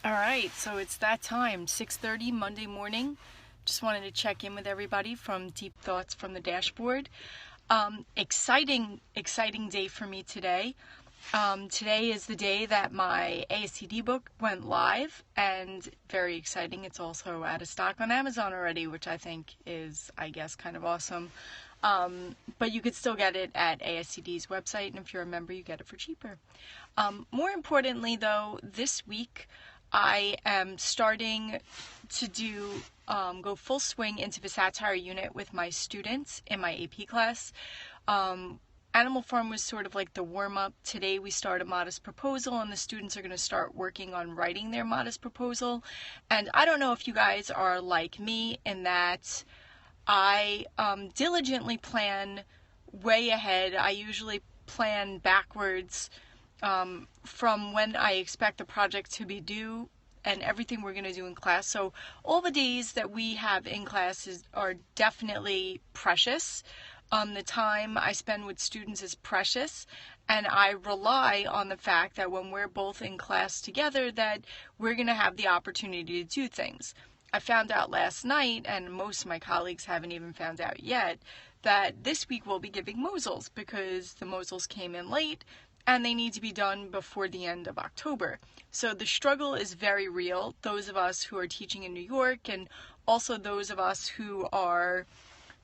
All right, so it's that time, 6:30 Monday morning. Just wanted to check in with everybody from Deep Thoughts from the Dashboard. Exciting day for me today. Today is the day that my ASCD book went live, and very exciting. It's also out of stock on Amazon already, which I think is, kind of awesome. But you could still get it at ASCD's website, and if you're a member, you get it for cheaper. More importantly, though, this week I am starting to go full swing into the satire unit with my students in my AP class. Animal Farm was sort of like the warm-up. Today we start a modest proposal, and the students are going to start working on writing their modest proposal. And I don't know if you guys are like me in that I diligently plan way ahead. I usually plan backwards from when I expect the project to be due and everything we're going to do in class. So all the days that we have in classes are definitely precious. The time I spend with students is precious, and I rely on the fact that when we're both in class together that we're going to have the opportunity to do things. I found out last night, and most of my colleagues haven't even found out yet, that this week we'll be giving Mosels because the Mosels came in late and they need to be done before the end of October. So the struggle is very real. Those of us who are teaching in New York, and also those of us who are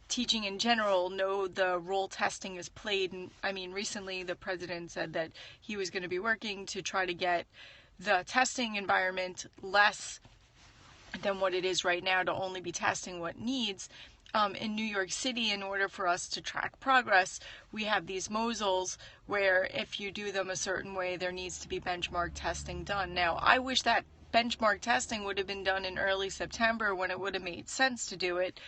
teaching in general, know the role testing is played. And recently the president said that he was going to be working to try to get the testing environment less than what it is right now, to only be testing what needs. In New York City, in order for us to track progress, we have these Mosels where if you do them a certain way, there needs to be benchmark testing done. Now, I wish that benchmark testing would have been done in early September when it would have made sense to do it,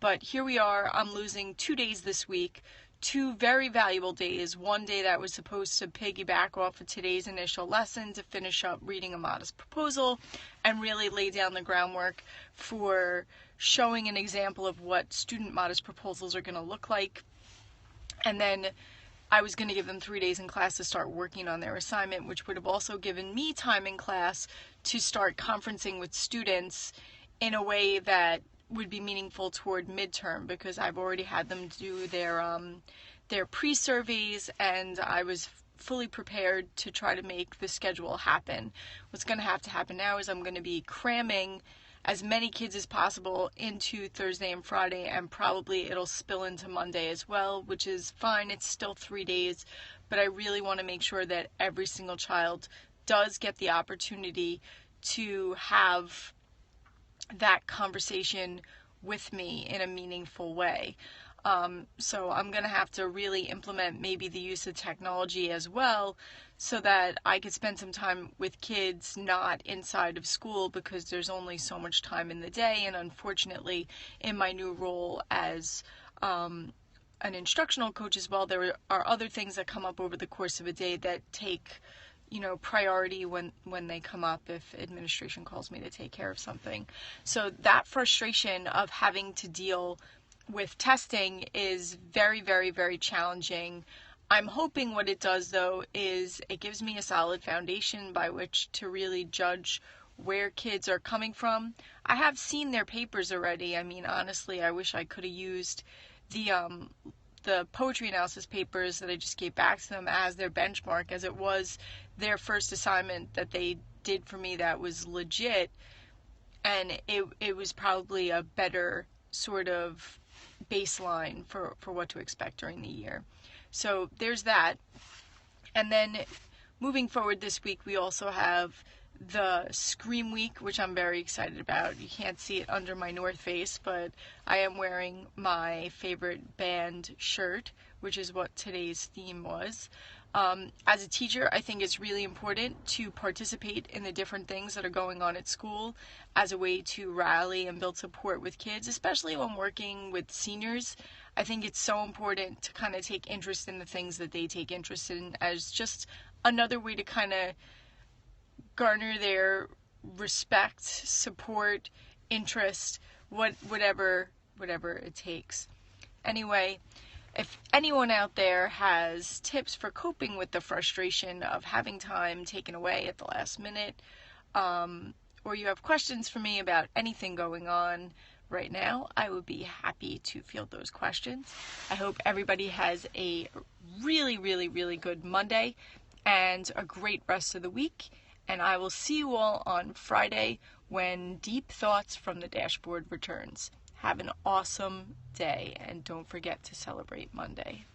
but here we are. I'm losing 2 days this week, 2 very valuable days. One day that was supposed to piggyback off of today's initial lesson to finish up reading a modest proposal and really lay down the groundwork for showing an example of what student modest proposals are going to look like. And then I was going to give them 3 days in class to start working on their assignment, which would have also given me time in class to start conferencing with students in a way that would be meaningful toward midterm, because I've already had them do their pre-surveys, and I was fully prepared to try to make the schedule happen. What's going to have to happen now is I'm going to be cramming as many kids as possible into Thursday and Friday, and probably it'll spill into Monday as well, which is fine. It's still 3 days, but I really want to make sure that every single child does get the opportunity to have that conversation with me in a meaningful way. So I'm going to have to really implement maybe the use of technology as well, so that I could spend some time with kids not inside of school, because there's only so much time in the day. And unfortunately, in my new role as an instructional coach as well, there are other things that come up over the course of a day that take priority when they come up, if administration calls me to take care of something. So that frustration of having to deal with testing is very, very, very challenging. I'm hoping what it does, though, is it gives me a solid foundation by which to really judge where kids are coming from. I have seen their papers already. Honestly, I wish I could have used the poetry analysis papers that I just gave back to them as their benchmark, as it was their first assignment that they did for me that was legit, and it was probably a better sort of baseline for what to expect during the year. So there's that. And then moving forward this week, we also have the Scream Week, which I'm very excited about. You can't see it under my North Face, but I am wearing my favorite band shirt, which is what today's theme was. As a teacher, I think it's really important to participate in the different things that are going on at school as a way to rally and build support with kids, especially when working with seniors. I think it's so important to kind of take interest in the things that they take interest in, as just another way to kind of garner their respect, support, interest, whatever it takes. Anyway, if anyone out there has tips for coping with the frustration of having time taken away at the last minute, or you have questions for me about anything going on right now, I would be happy to field those questions. I hope everybody has a really, really, really good Monday and a great rest of the week. And I will see you all on Friday when Deep Thoughts from the Dashboard returns. Have an awesome day, and don't forget to celebrate Monday.